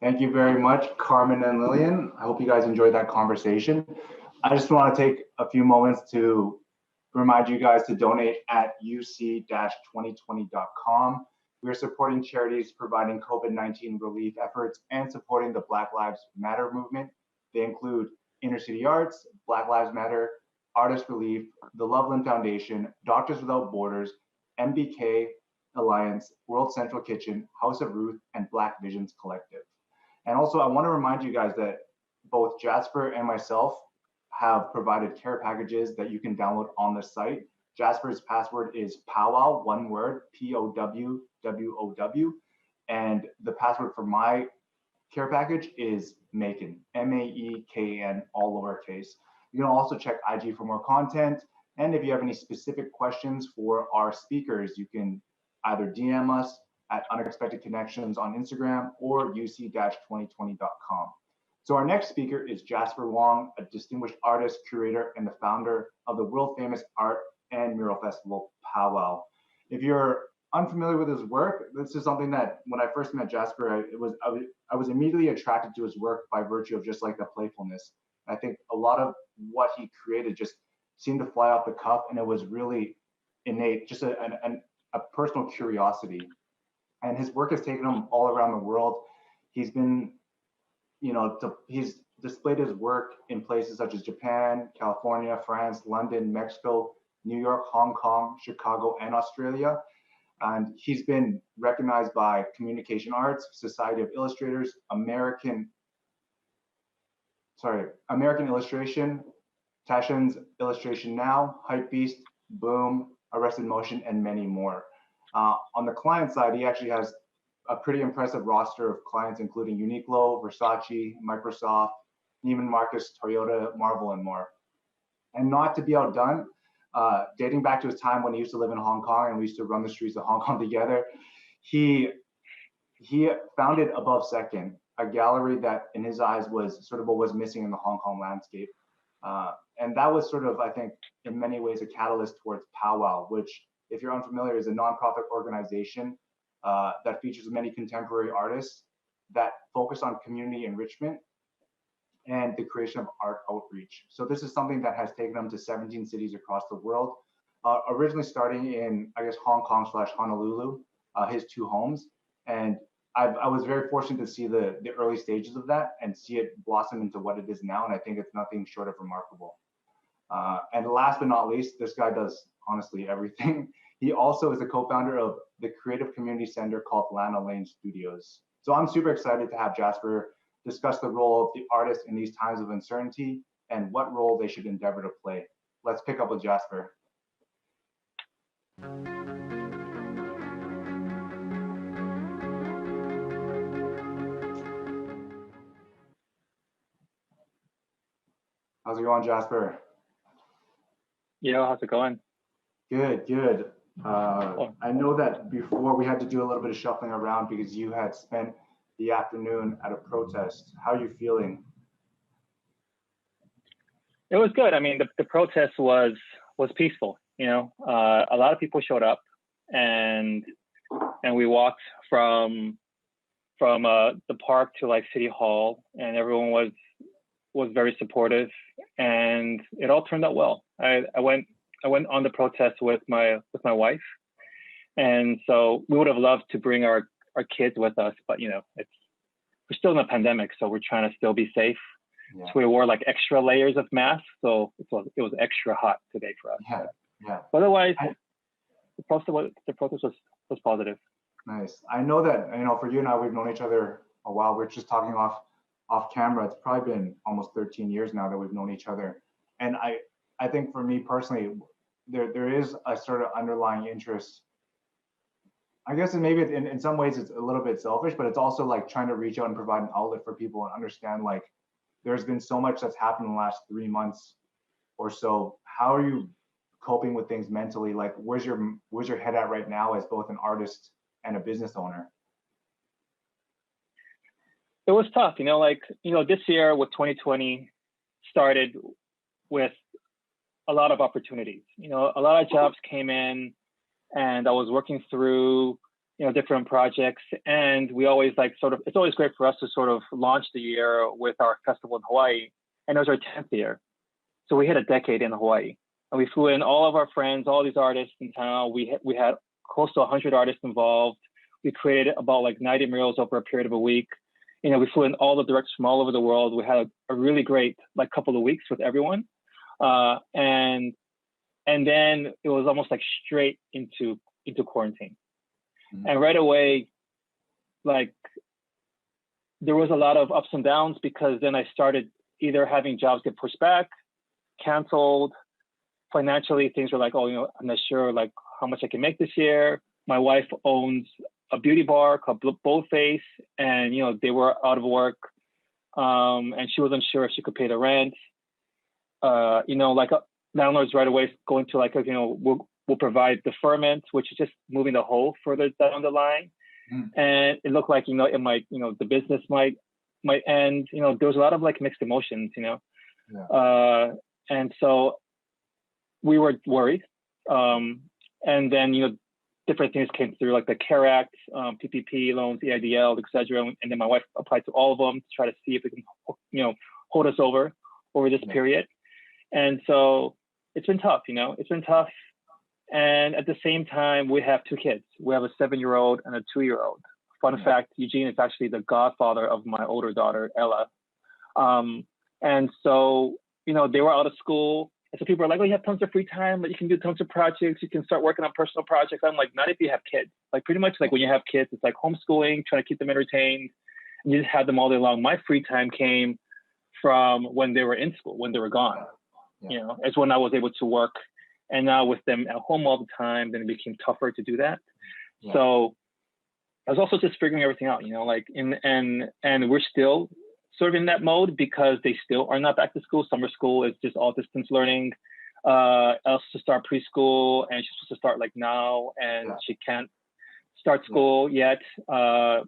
Thank you very much, Carmen and Lillian. I hope you guys enjoyed that conversation. I just want to take a few moments to remind you guys to donate at uc-2020.com. We are supporting charities providing COVID-19 relief efforts and supporting the Black Lives Matter movement. They include Inner City Arts, Black Lives Matter, Artist Relief, the Loveland Foundation, Doctors Without Borders, MBK Alliance, World Central Kitchen, House of Ruth, and Black Visions Collective. And also, I want to remind you guys that both Jasper and myself have provided care packages that you can download on the site. Jasper's password is POW WOW, one word, POWWOW. And the password for my care package is MAEKAN, MAEKAN, all lowercase. You can also check IG for more content. And if you have any specific questions for our speakers, you can either DM us at Unexpected Connections on Instagram or uc-2020.com. So our next speaker is Jasper Wong, a distinguished artist, curator, and the founder of the world famous art and mural festival, POW WOW. If you're unfamiliar with his work, this is something that when I first met Jasper, I was immediately attracted to his work by virtue of just like the playfulness. I think a lot of what he created just seemed to fly off the cuff, and it was really innate, just a personal curiosity. And his work has taken him all around the world. He's been, he's displayed his work in places such as Japan, California, France, London, Mexico, New York, Hong Kong, Chicago, and Australia. And he's been recognized by Communication Arts, Society of Illustrators, American Illustration, Taschen's Illustration Now, Hypebeast, Boom, Arrested Motion, and many more. On the client side, he actually has a pretty impressive roster of clients, including Uniqlo, Versace, Microsoft, Neiman Marcus, Toyota, Marvel, and more. And not to be outdone, dating back to his time when he used to live in Hong Kong and we used to run the streets of Hong Kong together, he founded Above Second, a gallery that in his eyes was sort of what was missing in the Hong Kong landscape. And that was sort of, I think, in many ways a catalyst towards POW WOW, which, if you're unfamiliar, is a nonprofit organization that features many contemporary artists that focus on community enrichment and the creation of art outreach. So this is something that has taken them to 17 cities across the world, originally starting in, I guess, Hong Kong / Honolulu, his two homes. And I was very fortunate to see the early stages of that and see it blossom into what it is now. And I think it's nothing short of remarkable. And last but not least, this guy does honestly everything. He also is a co-founder of the creative community center called Lana Lane Studios. So I'm super excited to have Jasper discuss the role of the artist in these times of uncertainty and what role they should endeavor to play. Let's pick up with Jasper. How's it going, Jasper? How's it going? Good. I know that before we had to do a little bit of shuffling around because you had spent the afternoon at a protest. How are you feeling? It was good. I mean, the protest was peaceful. A lot of people showed up, and we walked from the park to like City Hall, and everyone was very supportive, and it all turned out well. I went on the protest with my wife, and so we would have loved to bring our kids with us, but we're still in a pandemic, so we're trying to still be safe. Yeah. So we wore like extra layers of masks, so it was extra hot today for us. Yeah. But otherwise, the protest was positive. Nice. I know that for you and I, we've known each other a while. We're just talking off camera. It's probably been almost 13 years now that we've known each other, and I think for me personally, there is a sort of underlying interest. I guess maybe in some ways it's a little bit selfish, but it's also like trying to reach out and provide an outlet for people and understand like there's been so much that's happened in the last 3 months or so. How are you coping with things mentally? Like where's your head at right now as both an artist and a business owner? It was tough, this year with 2020 started with a lot of opportunities. A lot of jobs came in, and I was working through different projects. And we always it's always great for us to sort of launch the year with our festival in Hawaii. And it was our 10th year. So we hit a decade in Hawaii. And we flew in all of our friends, all these artists in town. We had close to 100 artists involved. We created about 90 murals over a period of a week. We flew in all the directors from all over the world. We had a really great couple of weeks with everyone. And then it was almost straight into quarantine. Mm-hmm. And right away, there was a lot of ups and downs, because then I started either having jobs get pushed back, canceled. Financially, things were I'm not sure how much I can make this year. My wife owns a beauty bar called Boldface, and they were out of work, and she wasn't sure if she could pay the rent. Landlords right away going to we'll provide deferment, which is just moving the hole further down the line. Mm. And it looked like it might the business might end. There was a lot of mixed emotions. Yeah. And so we were worried. And then different things came through, like the CARE Act, PPP loans, EIDL, et cetera. And then my wife applied to all of them to try to see if it can, hold us over this period. And so it's been tough, it's been tough. And at the same time, we have two kids. We have a 7-year-old and a 2-year-old. Fun fact, Eugene is actually the godfather of my older daughter, Ella. And so, they were out of school. And so people are like, oh, you have tons of free time, but you can do tons of projects. You can start working on personal projects. I'm like, not if you have kids. Pretty much when you have kids, it's homeschooling, trying to keep them entertained. And you just have them all day long. My free time came from when they were in school, when they were gone. Yeah. It's when I was able to work. And now with them at home all the time, then it became tougher to do that. Yeah. So I was also just figuring everything out, and we're still sort of in that mode, because they still are not back to school. Summer school is just all distance learning. Else to start preschool, and she's supposed to start now, and she can't start school yet.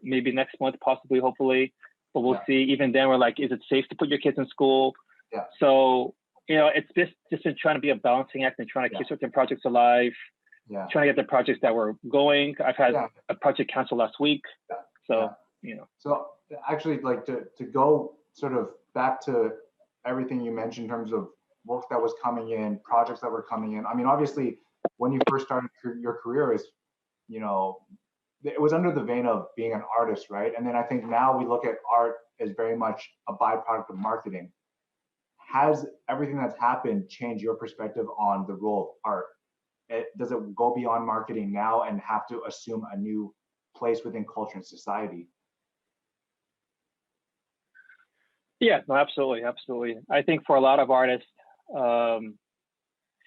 Maybe next month, possibly, hopefully, but we'll see. Even then, we're is it safe to put your kids in school? Yeah. So, it's just been trying to be a balancing act and trying to keep certain projects alive. Yeah. Trying to get the projects that were going. I've had a project canceled last week. Yeah. So, So actually, to go sort of back to everything you mentioned in terms of work that was coming in, projects that were coming in. I mean, obviously, when you first started your career, it was under the vein of being an artist, right? And then I think now we look at art as very much a byproduct of marketing. Has everything that's happened changed your perspective on the role of art? Does it go beyond marketing now and have to assume a new place within culture and society? Yeah, no, absolutely. I think for a lot of artists,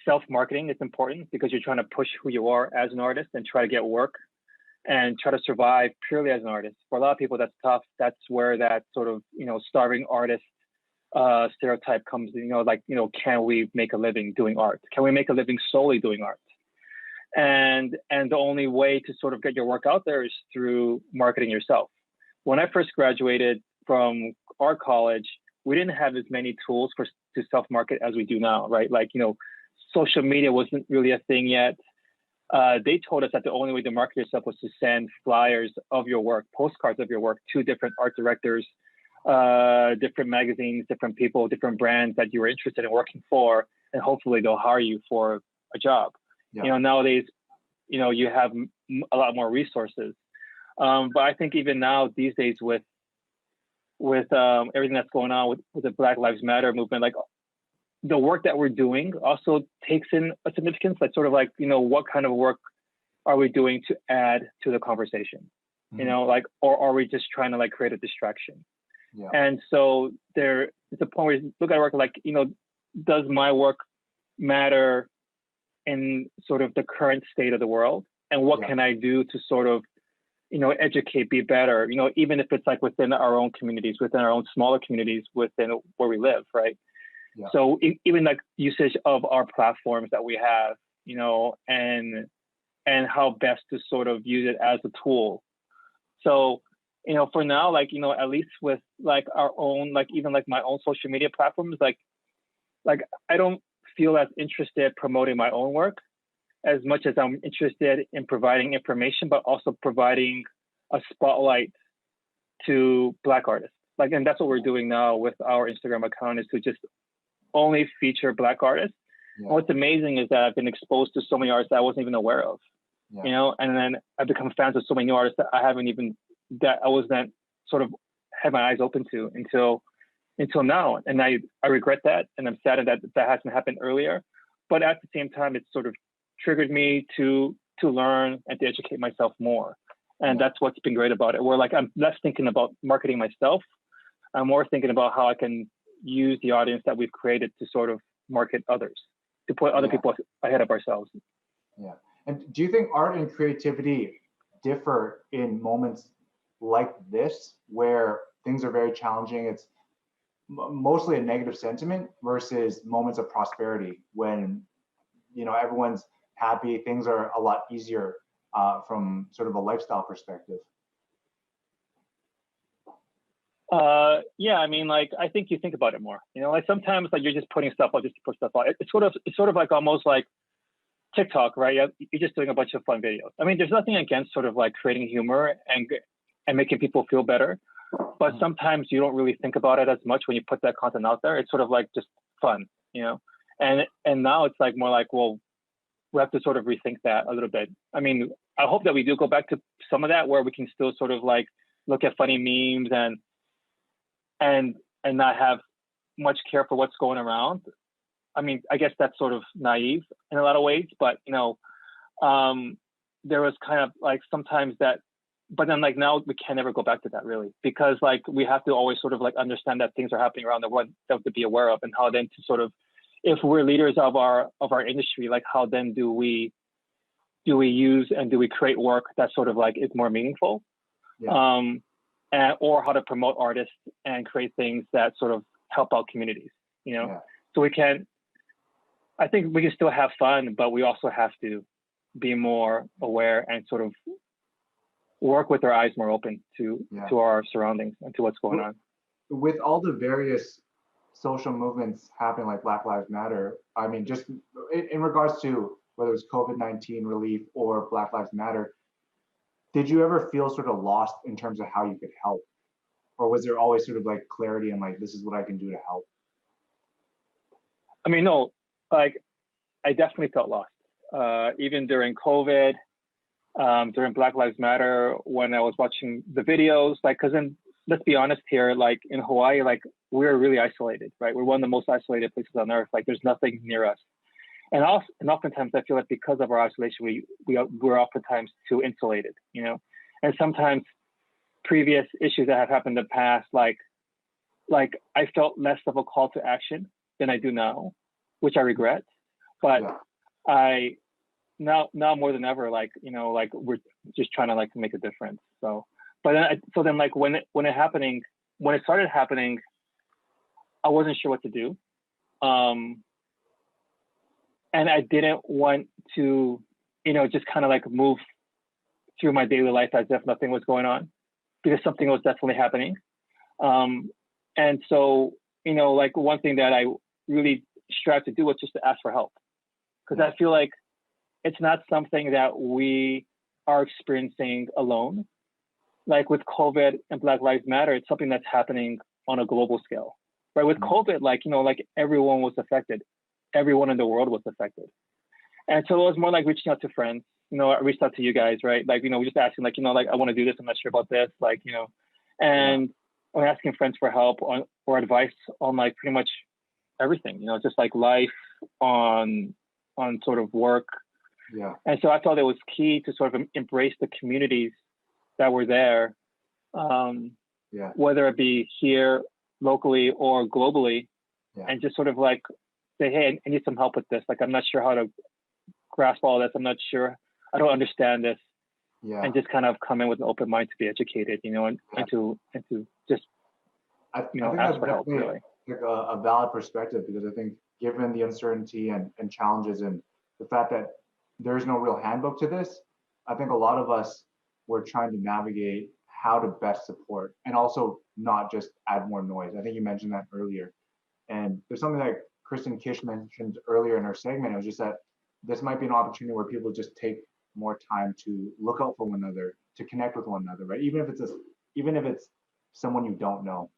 self-marketing is important, because you're trying to push who you are as an artist and try to get work and try to survive purely as an artist. For a lot of people, that's tough. That's where that sort of, starving artist stereotype comes in, can we make a living doing art? Can we make a living solely doing art? And the only way to sort of get your work out there is through marketing yourself. When I first graduated from art college, we didn't have as many tools to self-market as we do now, right? Social media wasn't really a thing yet. They told us that the only way to market yourself was to send flyers of your work, postcards of your work, to different art directors, different magazines, different people, different brands that you were interested in working for, and hopefully they'll hire you for a job. Yeah. Nowadays, you have a lot more resources. But I think even now, these days, with everything that's going on with the Black Lives Matter movement, the work that we're doing also takes in a significance, what kind of work are we doing to add to the conversation? Mm-hmm. Or are we just trying to create a distraction? Yeah. And so there is a point where you look at work does my work matter in sort of the current state of the world? And what can I do to sort of, educate, be better, even if it's within our own communities, within our own smaller communities, within where we live, right? Yeah. So even usage of our platforms that we have, and how best to sort of use it as a tool. So, for now, at least with our own, even my own social media platforms, I don't feel as interested promoting my own work as much as I'm interested in providing information, but also providing a spotlight to Black artists. Like, and that's what we're doing now with our Instagram account, is to just only feature Black artists. Yeah. And what's amazing is that I've been exposed to so many artists that I wasn't even aware of, Yeah. you know, and then I've become fans of so many new artists that I wasn't sort of had my eyes open to until now. And I regret that. And I'm sad that that hasn't happened earlier. But at the same time, it's sort of triggered me to learn and to educate myself more. And Yeah. that's what's been great about it. Where like, I'm less thinking about marketing myself. I'm more thinking about how I can use the audience that we've created to sort of market others, to put other Yeah. people ahead of ourselves. Yeah. And do you think art and creativity differ in moments like this, where things are very challenging? It's mostly a negative sentiment versus moments of prosperity when, you know, everyone's happy, things are a lot easier from sort of a lifestyle perspective. Yeah, I mean, like, I think you think about it more, you know, like sometimes like you're just putting stuff out just to put stuff out. It's sort of like almost like TikTok, right? You're just doing a bunch of fun videos. I mean, there's nothing against sort of like creating humor and making people feel better, but sometimes you don't really think about it as much when you put that content out there. It's sort of like just fun, you know? And now it's like more like, well, we have to sort of rethink that a little bit. I mean, I hope that we do go back to some of that where we can still sort of like look at funny memes and not have much care for what's going around. I mean, I guess that's sort of naive in a lot of ways, but you know, there was kind of like sometimes that, but then like now we can never go back to that really, because like we have to always sort of like understand that things are happening around the world that we have to be aware of, and how then to sort of, if we're leaders of our industry, like how then do we use and do we create work that sort of like is more meaningful? Yeah. Or how to promote artists and create things that sort of help out communities, you know? Yeah. So I think we can still have fun, but we also have to be more aware and sort of work with our eyes more open to our surroundings and to what's going on. With all the various social movements happening, like Black Lives Matter, I mean, just in regards to whether it's COVID-19 relief or Black Lives Matter, did you ever feel sort of lost in terms of how you could help? Or was there always sort of like clarity and like, this is what I can do to help? I mean, no, like I definitely felt lost. Even during COVID, during Black Lives Matter, when I was watching the videos, like, cause then let's be honest here, like in Hawaii, like we're really isolated, right? We're one of the most isolated places on earth. Like there's nothing near us. And oftentimes I feel like because of our isolation, we're oftentimes too insulated, you know? And sometimes previous issues that have happened in the past, like I felt less of a call to action than I do now, which I regret. But I now more than ever, like, you know, like we're just trying to like make a difference. So, but then like when it started happening, I wasn't sure what to do. And I didn't want to, you know, just kind of like move through my daily life as if nothing was going on, because something was definitely happening. And so, you know, like one thing that I really strive to do was just to ask for help, because I feel like it's not something that we are experiencing alone. Like with COVID and Black Lives Matter, it's something that's happening on a global scale, right? With COVID, like, you know, like everyone was affected. Everyone in the world was affected. And so it was more like reaching out to friends, you know, I reached out to you guys, right? Like, you know, we're just asking like, you know, like I want to do this, I'm not sure about this, like, you know, and I'm asking friends for help or advice on like pretty much everything, you know, just like life, on sort of work. Yeah. And so I thought it was key to sort of embrace the communities that were there, whether it be here locally or globally, and just sort of like say, hey, I need some help with this. Like, I'm not sure how to grasp all this. I'm not sure. I don't understand this. And just kind of come in with an open mind to be educated, you know, and to just, you know, ask for help, really. Like a valid perspective, because I think given the uncertainty and challenges and the fact that there's no real handbook to this, I think a lot of us were trying to navigate how to best support and also not just add more noise. I think you mentioned that earlier. And there's something that Kristen Kish mentioned earlier in her segment. It was just that this might be an opportunity where people just take more time to look out for one another, to connect with one another, right? Even if it's someone you don't know,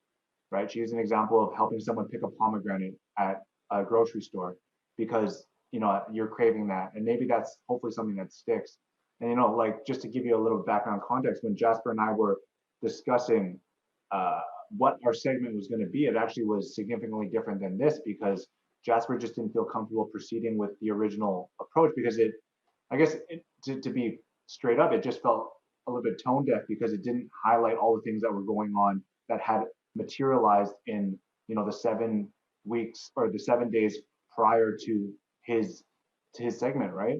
right? She used an example of helping someone pick a pomegranate at a grocery store because you're craving that, and maybe that's hopefully something that sticks. And like just to give you a little background context, when Jasper and I were discussing what our segment was going to be, it actually was significantly different than this because Jasper just didn't feel comfortable proceeding with the original approach because to be straight up, it just felt a little bit tone deaf because it didn't highlight all the things that were going on that had materialized in the 7 weeks or the 7 days prior to his segment, right?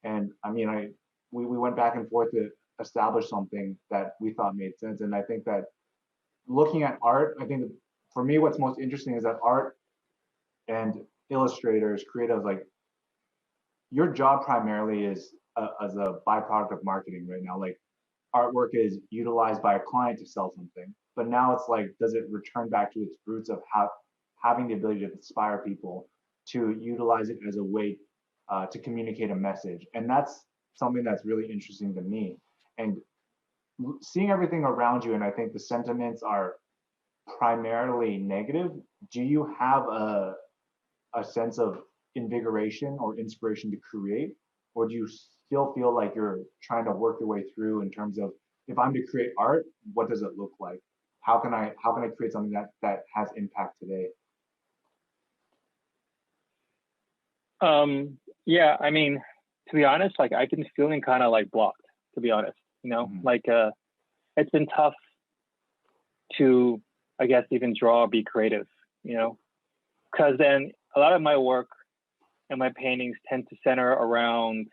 And I mean, we went back and forth to establish something that we thought made sense. And I think that looking at art, I think for me, what's most interesting is that art and illustrators, creatives, like your job primarily is as a byproduct of marketing right now. Like artwork is utilized by a client to sell something, but now it's like, does it return back to its roots of having the ability to inspire people to utilize it as a way to communicate a message? And that's something that's really interesting to me. And seeing everything around you, and I think the sentiments are primarily negative. Do you have a sense of invigoration or inspiration to create, or do you still feel like you're trying to work your way through in terms of, if I'm to create art, what does it look like? How can I create something that has impact today? Yeah, I mean, to be honest, like I've been feeling kind of like blocked, to be honest, like it's been tough to, I guess, even draw or be creative, because then a lot of my work and my paintings tend to center around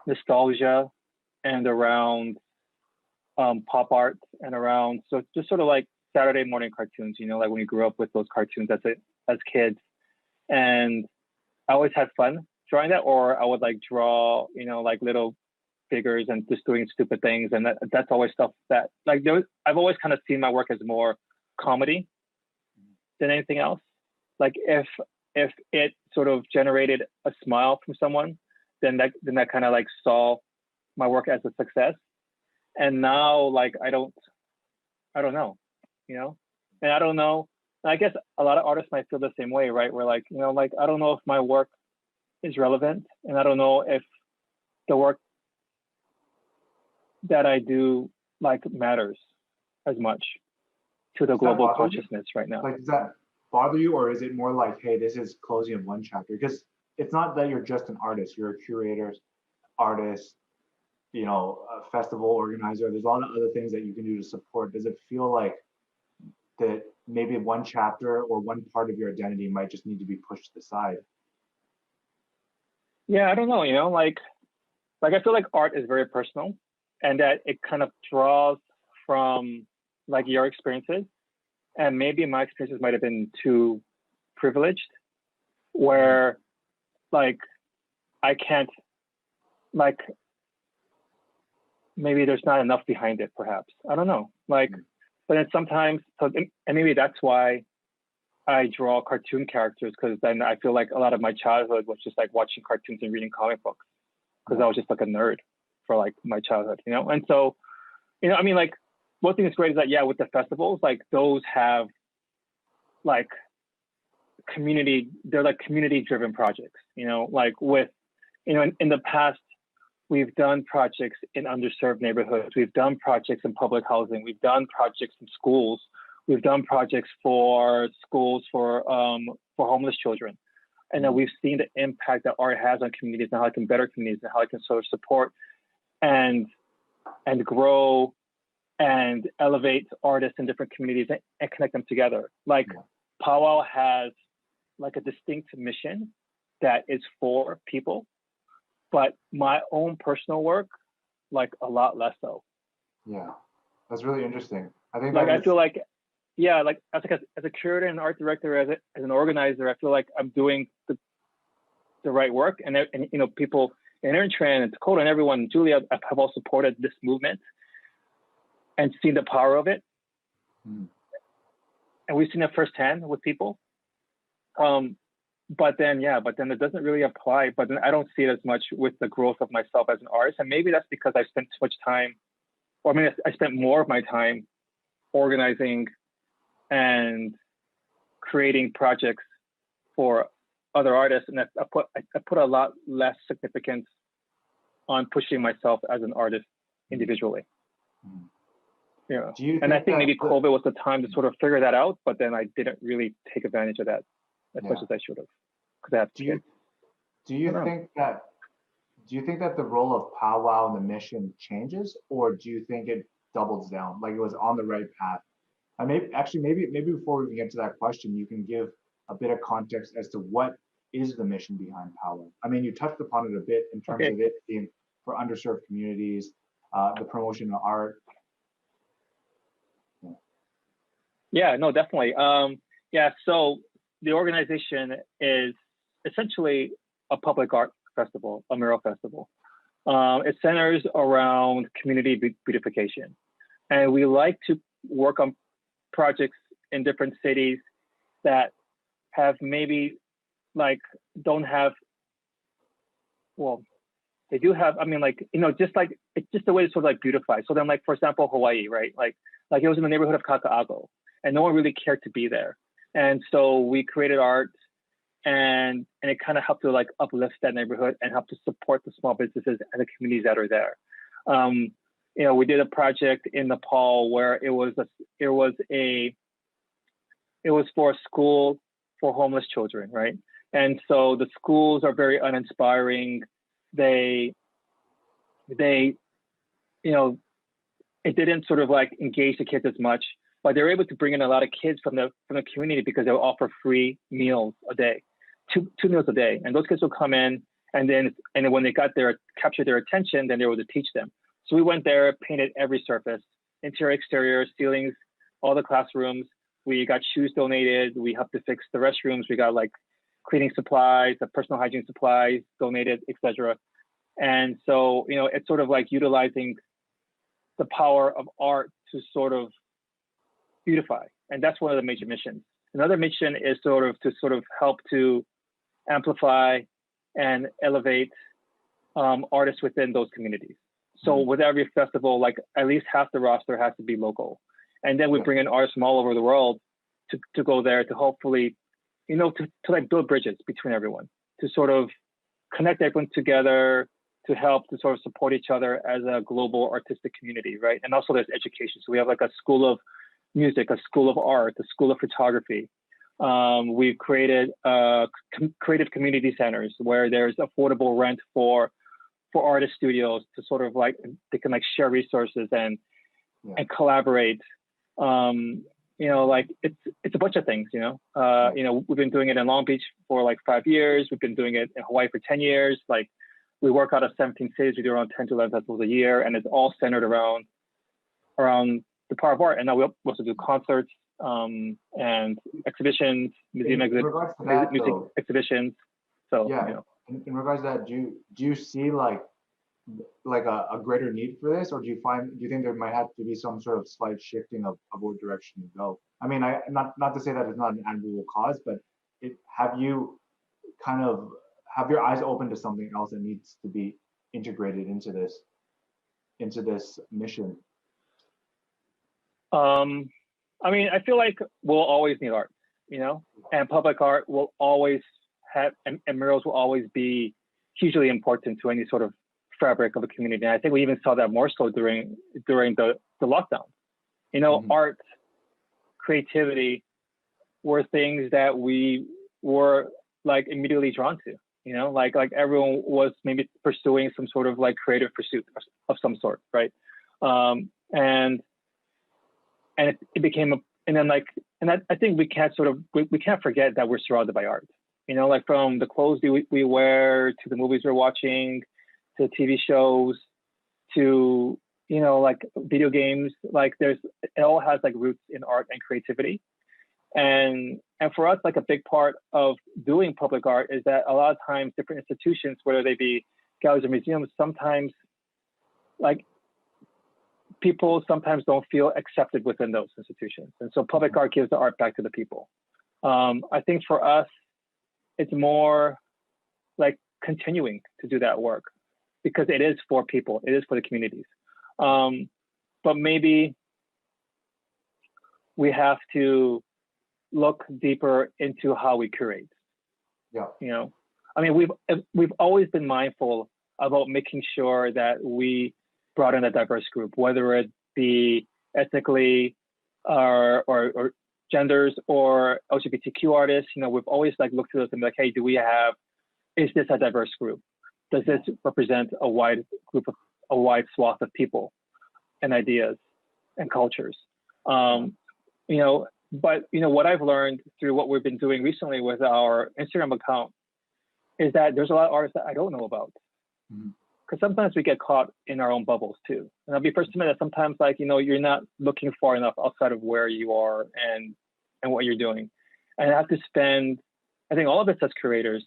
nostalgia and around pop art and around, so just sort of like Saturday morning cartoons, like when we grew up with those cartoons as kids. And I always had fun drawing that, or I would like draw, like little figures and just doing stupid things. And that's always stuff that like I've always kind of seen my work as more comedy than anything else. Like if it sort of generated a smile from someone, then that kind of like saw my work as a success. And now like I don't know, and I don't know. I guess a lot of artists might feel the same way, right? Where like, like I don't know if my work is relevant, and I don't know if the work that I do like matters as much to the global consciousness right now. Like, does that bother you, or is it more like, hey, this is closing of one chapter? Because it's not that you're just an artist; you're a curator, artist, a festival organizer. There's a lot of other things that you can do to support. Does it feel like that maybe one chapter or one part of your identity might just need to be pushed to the side? Yeah, I don't know, like I feel like art is very personal, and that it kind of draws from like your experiences, and maybe my experiences might have been too privileged, where like I can't, like maybe there's not enough behind it, perhaps. I don't know, like, but then sometimes, and maybe that's why I draw cartoon characters, because then I feel like a lot of my childhood was just like watching cartoons and reading comic books, because I was just like a nerd for like my childhood, And so, I mean, like one thing that's great is that, yeah, with the festivals, like those have like they're like community driven projects, like with, in the past, we've done projects in underserved neighborhoods. We've done projects in public housing. We've done projects in schools. We've done projects for schools for homeless children. And then we've seen the impact that art has on communities and how it can better communities and how it can sort of support and grow and elevate artists in different communities and connect them together. Like POW WOW has like a distinct mission that is for people, but my own personal work, like a lot less so. Yeah, that's really interesting. I think like I feel like, yeah, like as a curator and art director, as an organizer, I feel like I'm doing the right work, and people in Intertrend and Dakota and everyone, Julia, have all supported this movement and seen the power of it, and we've seen it firsthand with people. but then it doesn't really apply. But then I don't see it as much with the growth of myself as an artist, and maybe that's because I spent too much time, or I mean, I spent more of my time organizing and creating projects for other artists, and I put a lot less significance on pushing myself as an artist individually. Yeah, and I think maybe COVID was the time to sort of figure that out, but then I didn't really take advantage of that as much as I should have. Because I have kids. Do you think that the role of POW WOW and the mission changes, or do you think it doubles down, like it was on the right path? And maybe before we get to that question, you can give a bit of context as to what is the mission behind POW WOW. I mean, you touched upon it a bit in terms of it being for underserved communities, the promotion of art. Yeah, no, definitely. So the organization is essentially a public art festival, a mural festival. It centers around community beautification. And we like to work on projects in different cities that have maybe don't have, well, they do have, I mean, just it's just a way to sort of beautify. So then for example, Hawaii, right? Like it was in the neighborhood of Kaka'ako, and no one really cared to be there. And so we created art, and it kind of helped to uplift that neighborhood and help to support the small businesses and the communities that are there. We did a project in Nepal where it was for a school for homeless children, right? And so the schools are very uninspiring. It didn't sort of engage the kids as much, but they were able to bring in a lot of kids from the community because they would offer free meals a day, two meals a day. And those kids would come in, and then when they captured their attention, then they were able to teach them. So we went there, painted every surface, interior, exterior, ceilings, all the classrooms. We got shoes donated. We helped to fix the restrooms. We got cleaning supplies, the personal hygiene supplies donated, etc. And so, it's sort of utilizing the power of art to sort of beautify. And that's one of the major missions. Another mission is to help to amplify and elevate artists within those communities. So with every festival, at least half the roster has to be local. And then we bring in artists from all over the world to go there to hopefully, to build bridges between everyone, to sort of connect everyone together, to help to sort of support each other as a global artistic community, right? And also there's education. So we have a school of music, a school of art, a school of photography. We've created creative community centers where there's affordable rent for artist studios to sort of they can share resources and collaborate. It's a bunch of things, we've been doing it in Long Beach for 5 years. We've been doing it in Hawaii for 10 years. We work out of 17 cities. We do around 10 to 11 festivals a year, and it's all centered around the power of art. And now we also do concerts and exhibitions, music exhibitions. So in regards to that, do you see a greater need for this, or do you think there might have to be some sort of slight shifting of what direction to go? I mean, not to say that it's not an admirable cause, but have you have your eyes open to something else that needs to be integrated into this mission? I mean, I feel like we'll always need art, and public art will always have, and murals will always be hugely important to any sort of fabric of a community. And I think we even saw that more so during the lockdown. Art, creativity were things that we were immediately drawn to. Everyone was maybe pursuing some sort of creative pursuit of some sort, right? And it became I think we can't forget that we're surrounded by art. From the clothes we wear to the movies we're watching, to TV shows, to video games. It all has roots in art and creativity. And for us, a big part of doing public art is that a lot of times different institutions, whether they be galleries or museums, sometimes people sometimes don't feel accepted within those institutions. And so public art gives the art back to the people. I think for us, it's more like continuing to do that work because it is for people, it is for the communities. But maybe we have to look deeper into how we curate. Yeah. You know, I mean, we've always been mindful about making sure that we brought in a diverse group, whether it be ethnically or genders or LGBTQ artists. You know, we've always like looked at this and be like, hey, is this a diverse group? Does this represent a wide swath of people and ideas and cultures? You know, but you know what I've learned through what we've been doing recently with our Instagram account is that there's a lot of artists that I don't know about. Because sometimes we get caught in our own bubbles too. And I'll be first to admit that sometimes, like, you know, you're not looking far enough outside of where you are and what you're doing. And I have to spend, I think all of us as curators,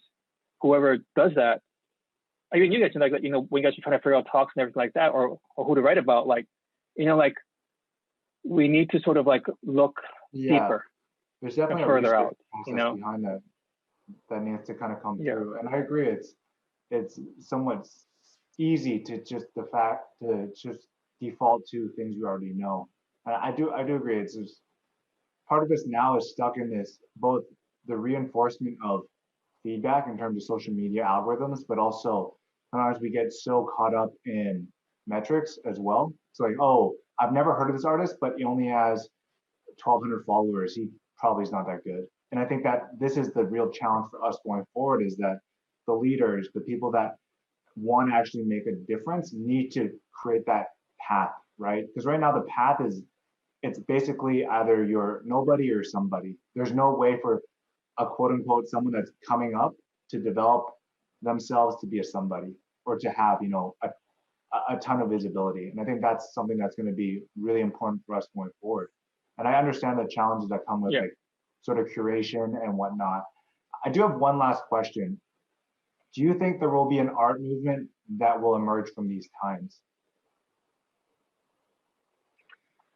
whoever does that, I mean, you guys, like, you know, when you guys are trying to figure out talks and everything like that, or who to write about, like, you know, like, we need to sort of like look deeper. There's definitely and further out, you know, behind that needs to kind of come through. And I agree, it's somewhat easy to just default to things you already know. And I do agree. It's just part of us now is stuck in this, both the reinforcement of feedback in terms of social media algorithms, but also sometimes we get so caught up in metrics as well. It's like, oh, I've never heard of this artist, but he only has 1,200 followers. He probably is not that good. And I think that this is the real challenge for us going forward, is that the leaders, the people that want to actually make a difference, need to create that path, right? Because right now the path it's basically either you're nobody or somebody. There's no way for a quote unquote someone that's coming up to develop themselves to be a somebody or to have, you know, a ton of visibility. And I think that's something that's going to be really important for us going forward. And I understand the challenges that come with like sort of curation and whatnot. I do have one last question. Do you think there will be an art movement that will emerge from these times?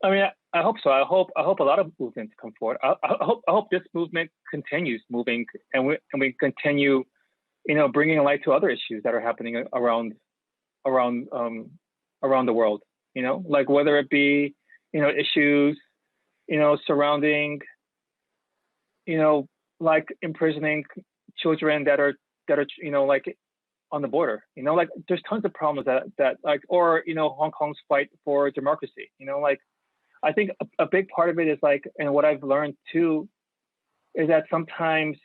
I mean, I hope so. I hope a lot of movements come forward. I hope this movement continues moving, and we continue, you know, bringing light to other issues that are happening around the world. You know, like whether it be, you know, issues, you know, surrounding, you know, like imprisoning children that are you know, like on the border. You know, like there's tons of problems that like, or you know, Hong Kong's fight for democracy. You know, like I think a big part of it is like, and what I've learned too, is that sometimes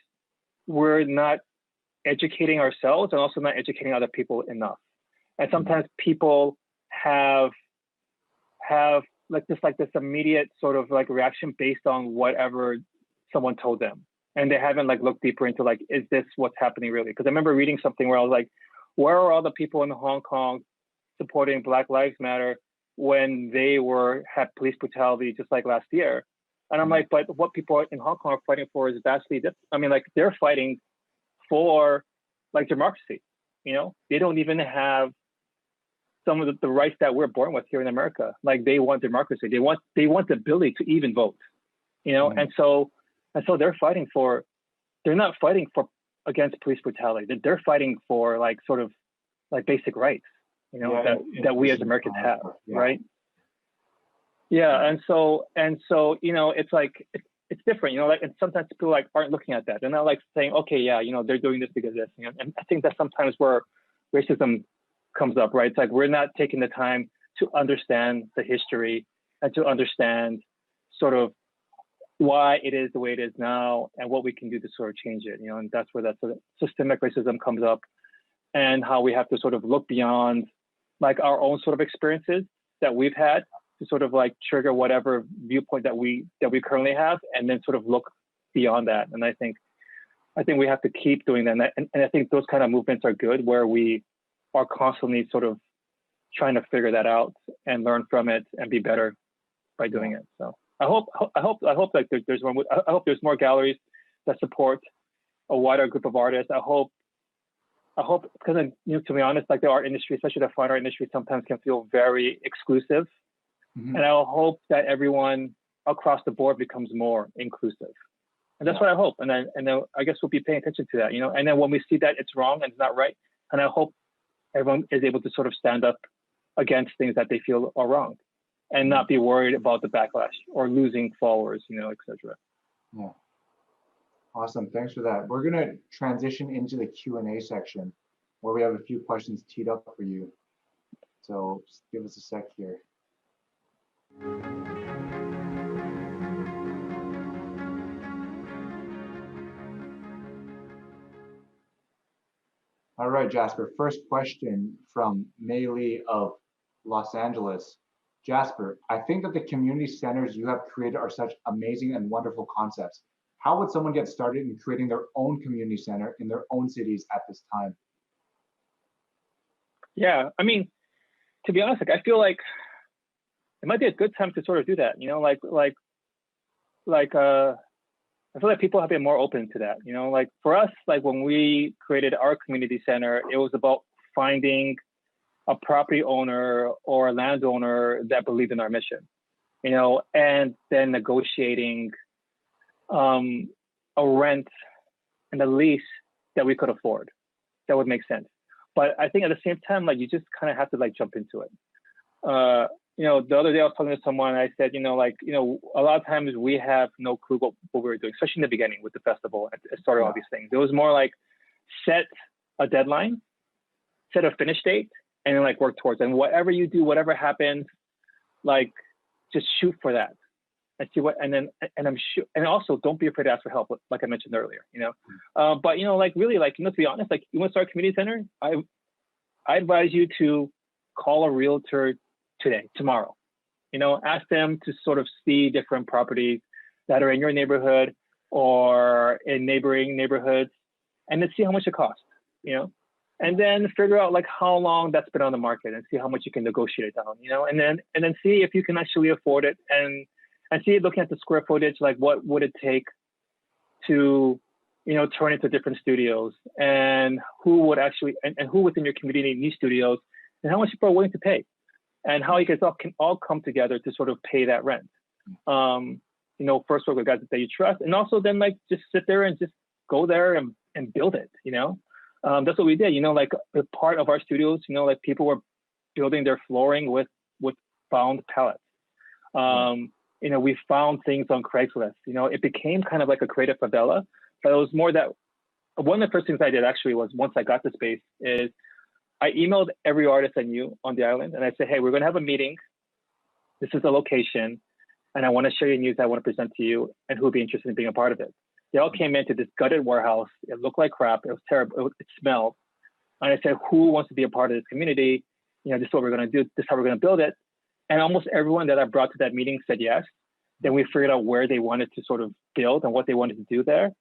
we're not educating ourselves and also not educating other people enough. And sometimes people have like this immediate sort of like reaction based on whatever someone told them. And they haven't like looked deeper into like, is this what's happening really? Because I remember reading something where I was like, where are all the people in Hong Kong supporting Black Lives Matter when they had police brutality just like last year? And I'm like, but what people in Hong Kong are fighting for is vastly different. I mean, like they're fighting for like democracy, you know? They don't even have some of the rights that we're born with here in America. Like they want democracy. They want the ability to even vote, you know? And so they're fighting for, they're not fighting for against police brutality. They're fighting for like sort of like basic rights, you know, that we as Americans have, right? Yeah, and so you know, it's like it's different, you know, like, and sometimes people like aren't looking at that. They're not like saying, okay, yeah, you know, they're doing this because of this, you know. And I think that's sometimes where racism comes up, right? It's like we're not taking the time to understand the history and to understand sort of why it is the way it is now and what we can do to sort of change it, you know. And that's where that sort of systemic racism comes up, and how we have to sort of look beyond like our own sort of experiences that we've had to sort of like trigger whatever viewpoint that we currently have, and then sort of look beyond that. And I think we have to keep doing that. And I think those kind of movements are good, where we are constantly sort of trying to figure that out and learn from it and be better by doing it. So I hope like there's more. I hope there's more galleries that support a wider group of artists. I hope because, you know, to be honest, like the art industry, especially the fine art industry, sometimes can feel very exclusive. And I hope that everyone across the board becomes more inclusive. And that's what I hope. And then I guess we'll be paying attention to that, you know. And then when we see that it's wrong and it's not right, and I hope everyone is able to sort of stand up against things that they feel are wrong, and not be worried about the backlash or losing followers, you know, etc. Yeah. Awesome. Thanks for that. We're going to transition into the Q&A section where we have a few questions teed up for you. So just give us a sec here. All right, Jasper. First question from Mei Lee of Los Angeles. Jasper, I think that the community centers you have created are such amazing and wonderful concepts. How would someone get started in creating their own community center in their own cities at this time? Yeah, I mean, to be honest, like, I feel like it might be a good time to sort of do that, you know, I feel like people have been more open to that, you know, like for us, like when we created our community center, it was about finding a property owner or a landowner that believed in our mission, you know, and then negotiating a rent and a lease that we could afford that would make sense. But I think at the same time, like you just kind of have to like jump into it. You know, the other day I was talking to someone, I said, you know, like, you know, a lot of times we have no clue what we were doing, especially in the beginning with the festival and started all these things. It was more like set a deadline, set a finish date, and then like work towards it. And whatever you do, whatever happens, like just shoot for that and see what, and I'm sure, and also don't be afraid to ask for help, like I mentioned earlier, you know. But, you know, like really, like, you know, to be honest, like you want to start a community center, I advise you to call a realtor today, tomorrow, you know, ask them to sort of see different properties that are in your neighborhood or in neighboring neighborhoods, and then see how much it costs, you know, and then figure out like how long that's been on the market and see how much you can negotiate it down, you know, and then see if you can actually afford it, and see, looking at the square footage, like what would it take to, you know, turn into different studios, and who would actually, and who within your community needs studios, and how much people are willing to pay, and how you guys all can all come together to sort of pay that rent. You know, first work with guys that you trust, and also then like just sit there and just go there and build it, you know. That's what we did, you know, like a part of our studios, you know, like people were building their flooring with found pallets. You know, we found things on Craigslist, you know, it became kind of like a creative favela, but it was more that one of the first things I did actually was, once I got the space, is I emailed every artist I knew on the island, and I said, hey, we're going to have a meeting. This is the location, and I want to share your news. I want to present to you, and who would be interested in being a part of it. They all came into this gutted warehouse. It looked like crap. It was terrible. It smelled. And I said, who wants to be a part of this community? You know, this is what we're going to do. This is how we're going to build it. And almost everyone that I brought to that meeting said yes. Then we figured out where they wanted to sort of build and what they wanted to do there.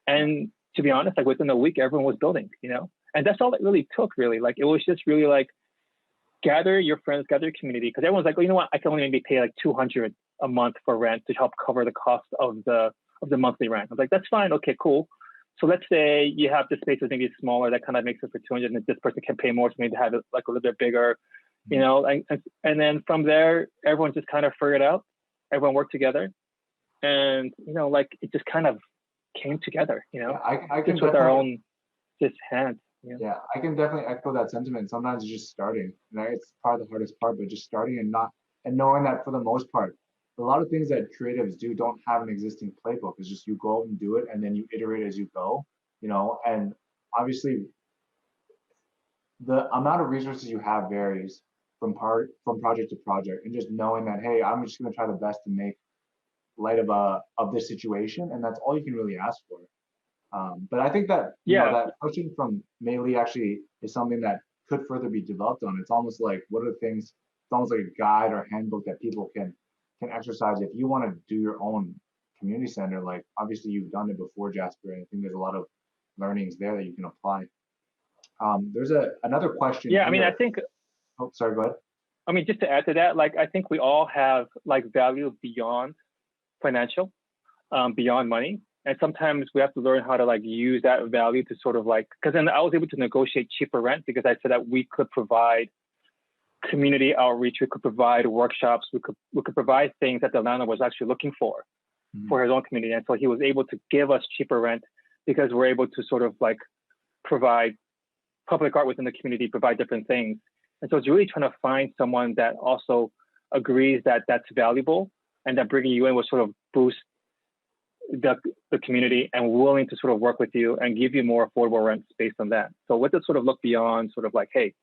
And to be honest, like within a week, everyone was building, you know, and that's all it really took, really. Like, it was just really like, gather your friends, gather your community, because everyone's like, oh, you know what, I can only maybe pay like $200 a month for rent to help cover the cost of the monthly rent. I was like, that's fine. Okay, cool. So let's say you have the space that's maybe smaller, that kind of makes it for 200, and this person can pay more, so maybe have it like a little bit bigger, you know, and then from there, everyone just kind of figured it out. Everyone worked together, and, you know, like it just kind of came together, you know, yeah, I can just with our own just hands. You know? Yeah, I can definitely echo that sentiment. Sometimes it's just starting, right? It's probably the hardest part, but just starting and knowing that for the most part, a lot of things that creatives do don't have an existing playbook. It's just you go out and do it, and then you iterate as you go, you know. And obviously, the amount of resources you have varies from project to project, and just knowing that, hey, I'm just going to try the best to make light of this situation, and that's all you can really ask for. But I think that, you know, that question from Mei Lee actually is something that could further be developed on. It's almost like, what are the things? It's almost like a guide or handbook that people can exercise if you want to do your own community center. Like, obviously you've done it before, Jasper, and I think there's a lot of learnings there that you can apply. There's another question. Yeah, here. I mean, I think. Oh, sorry, go ahead. I mean, just to add to that, like, I think we all have like value beyond financial, beyond money. And sometimes we have to learn how to like use that value to sort of like, because then I was able to negotiate cheaper rent because I said that we could provide community outreach, we could provide workshops, we could provide things that the landlord was actually looking for. for his own community. And so he was able to give us cheaper rent because we're able to sort of like provide public art within the community, provide different things. And so it's really trying to find someone that also agrees that that's valuable and that bringing you in will sort of boost the community and willing to sort of work with you and give you more affordable rents based on that. So what to sort of look beyond sort of like, hey,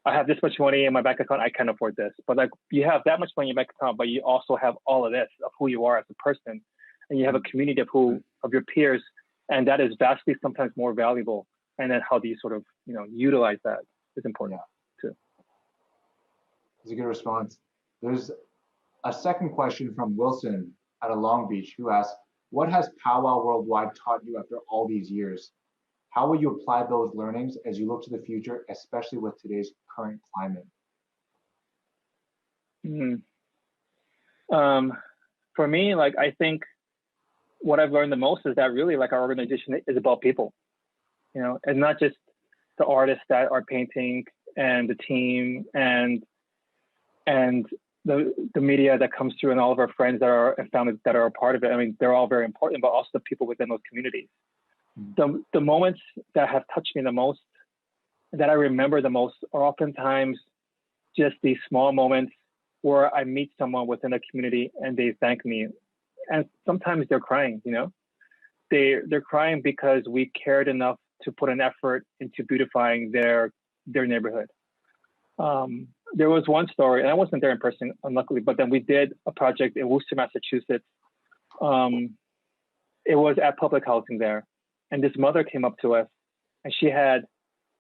I have this much money in my bank account, I can afford this. But like you have that much money in your bank account, but you also have all of this of who you are as a person. And you have a community of your peers, and that is vastly sometimes more valuable. And then how do you sort of, utilize that is important too. It's a good response. There's a second question from Wilson out of Long Beach who asks, what has POW WOW Worldwide taught you after all these years? How will you apply those learnings as you look to the future, especially with today's current climate? For me, like, I think what I've learned the most is that really like our organization is about people, and not just the artists that are painting and the team and the media that comes through and all of our friends that are and families that are a part of it. I mean, they're all very important, but also the people within those communities. The moments that have touched me the most, that I remember the most, are oftentimes just these small moments where I meet someone within a community and they thank me. And sometimes they're crying, they're crying because we cared enough to put an effort into beautifying their neighborhood. There was one story, and I wasn't there in person, unluckily, but then we did a project in Worcester, Massachusetts. It was at public housing there. And this mother came up to us, and she had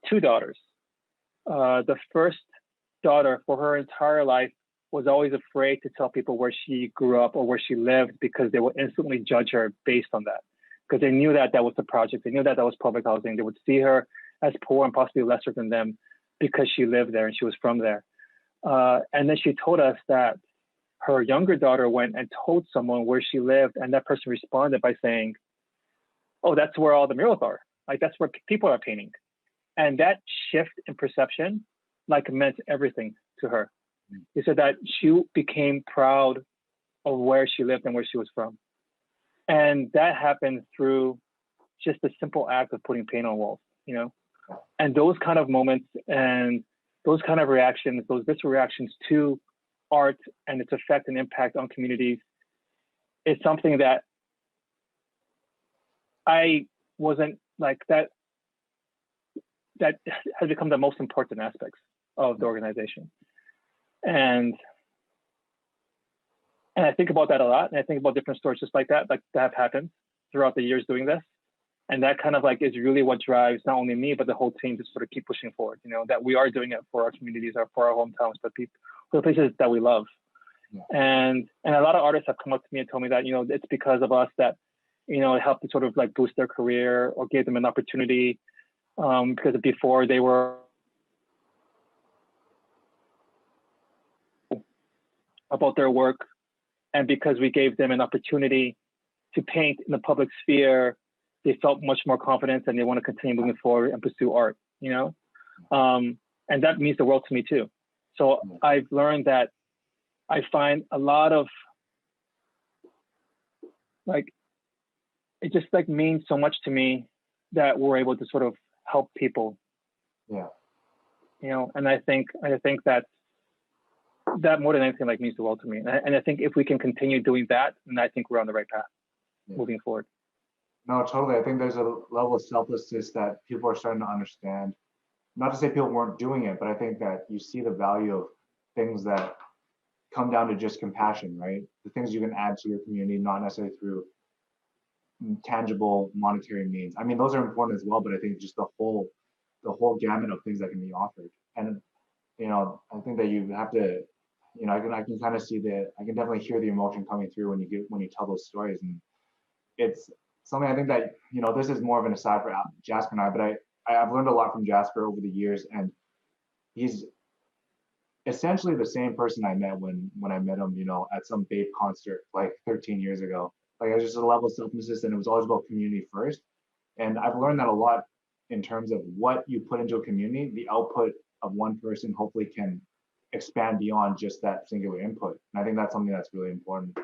two daughters. The first daughter, for her entire life, was always afraid to tell people where she grew up or where she lived because they would instantly judge her based on that. Because they knew that that was the project. They knew that that was public housing. They would see her as poor and possibly lesser than them because she lived there and she was from there. And then she told us that her younger daughter went and told someone where she lived, and that person responded by saying, oh, that's where all the murals are. Like, that's where people are painting. And that shift in perception, like, meant everything to her. He said that she became proud of where she lived and where she was from. And that happened through just a simple act of putting paint on walls, And those kind of moments and those kind of reactions, those visceral reactions to art and its effect and impact on communities is something that I wasn't like that has become the most important aspects of the organization. And I think about that a lot. And I think about different stories just like that have happened throughout the years doing this. And that kind of like is really what drives not only me, but the whole team to sort of keep pushing forward, that we are doing it for our communities, or for our hometowns, for the places that we love. Yeah. And a lot of artists have come up to me and told me that, it's because of us that, it helped to sort of like boost their career or gave them an opportunity, because before they were about their work, and because we gave them an opportunity to paint in the public sphere, they felt much more confident and they want to continue moving forward and pursue art, and that means the world to me too. So I've learned that I find a lot of like, it just like means so much to me that we're able to sort of help people. Yeah. And I think that more than anything like means the world to me. And I think if we can continue doing that, then I think we're on the right path moving forward. No, totally. I think there's a level of selflessness that people are starting to understand. Not to say people weren't doing it, but I think that you see the value of things that come down to just compassion, right? The things you can add to your community, not necessarily through tangible monetary means. I mean, those are important as well, but I think just the whole gamut of things that can be offered. And I think that you have to, I can kind of see I can definitely hear the emotion coming through when you tell those stories. And it's something I think that, this is more of an aside for Jasper and I, but I've learned a lot from Jasper over the years, and he's essentially the same person I met when I met him, at some Bape concert like 13 years ago. Like, it was just a level of selflessness, and it was always about community first. And I've learned that a lot in terms of what you put into a community, the output of one person hopefully can expand beyond just that singular input. And I think that's something that's really important.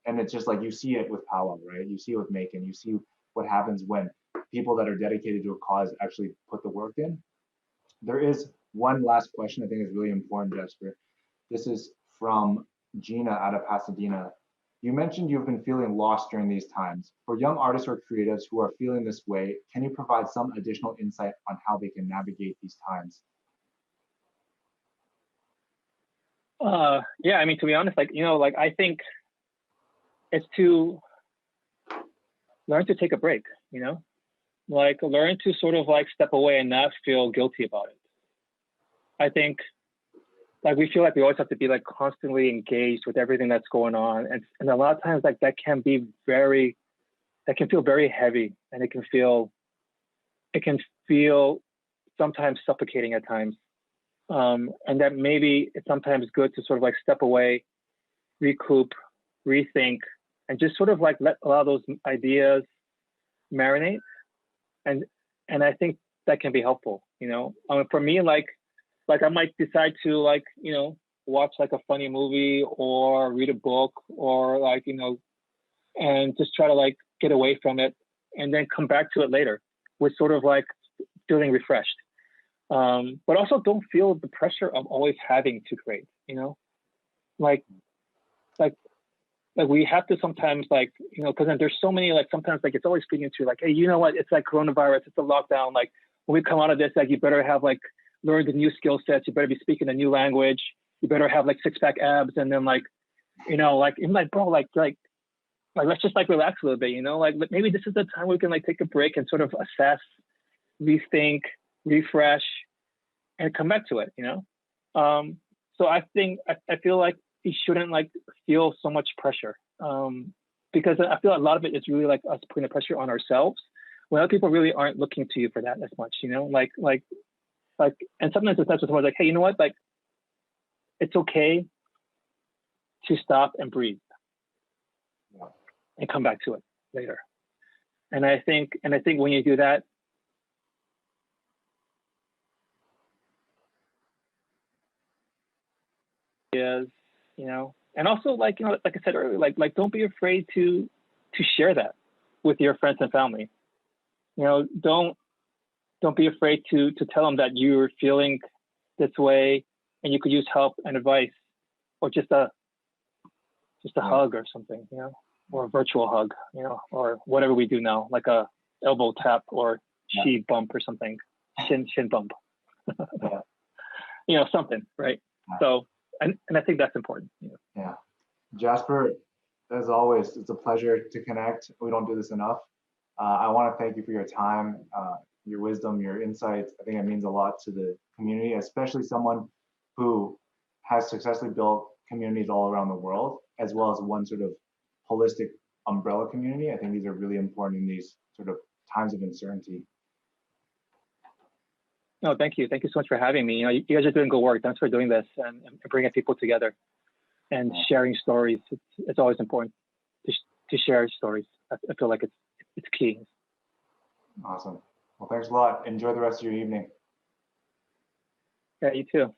And it's just like you see it with POW WOW, right? You see it with MAEKAN. You see what happens when people that are dedicated to a cause actually put the work in. There is one last question I think is really important, Jasper. This is from Gina out of Pasadena. You mentioned you've been feeling lost during these times. For young artists or creatives who are feeling this way, can you provide some additional insight on how they can navigate these times? Yeah, I mean, to be honest, like, like I think it's to learn to take a break, like learn to sort of like step away and not feel guilty about it. I think like we feel like we always have to be like constantly engaged with everything that's going on. And a lot of times like that can feel very heavy, and it can feel sometimes suffocating at times. And that maybe it's sometimes good to sort of like step away, recoup, rethink, and just sort of like allow those ideas marinate. And I think that can be helpful, for me, like I might decide to like, watch like a funny movie or read a book or like, and just try to like get away from it and then come back to it later with sort of like feeling refreshed. But also don't feel the pressure of always having to create, like we have to sometimes like, because then there's so many, like sometimes like it's always feeding into like, hey, you know what? It's like coronavirus, it's a lockdown. Like when we come out of this, like you better have like learned the new skill sets. You better be speaking a new language. You better have like 6-pack abs. And then like, like, I'm like, bro, like, let's just like relax a little bit, like maybe this is the time we can like take a break and sort of assess, rethink, refresh, and come back to it, So I think, I feel like you shouldn't like feel so much pressure, because I feel a lot of it is really like us putting the pressure on ourselves when other people really aren't looking to you for that as much, like, and sometimes it's someone's like, hey, you know what, like, it's okay to stop and breathe and come back to it later. And I think when you do that, is, and also like, like I said earlier, like don't be afraid to share that with your friends and family. Don't be afraid to tell them that you're feeling this way and you could use help and advice, or just a hug or something, or a virtual hug, or whatever we do now, like a elbow tap or chi bump or something, shin bump, something, right? So, and I think that's important. Yeah. Jasper, as always, it's a pleasure to connect. We don't do this enough. I want to thank you for your time, your wisdom, your insights. I think it means a lot to the community, especially someone who has successfully built communities all around the world, as well as one sort of holistic umbrella community. I think these are really important in these sort of times of uncertainty. No, thank you. Thank you so much for having me. You guys are doing good work. Thanks for doing this and bringing people together and sharing stories. It's always important to share stories. I feel like it's key. Awesome. Well, thanks a lot. Enjoy the rest of your evening. Yeah, you too.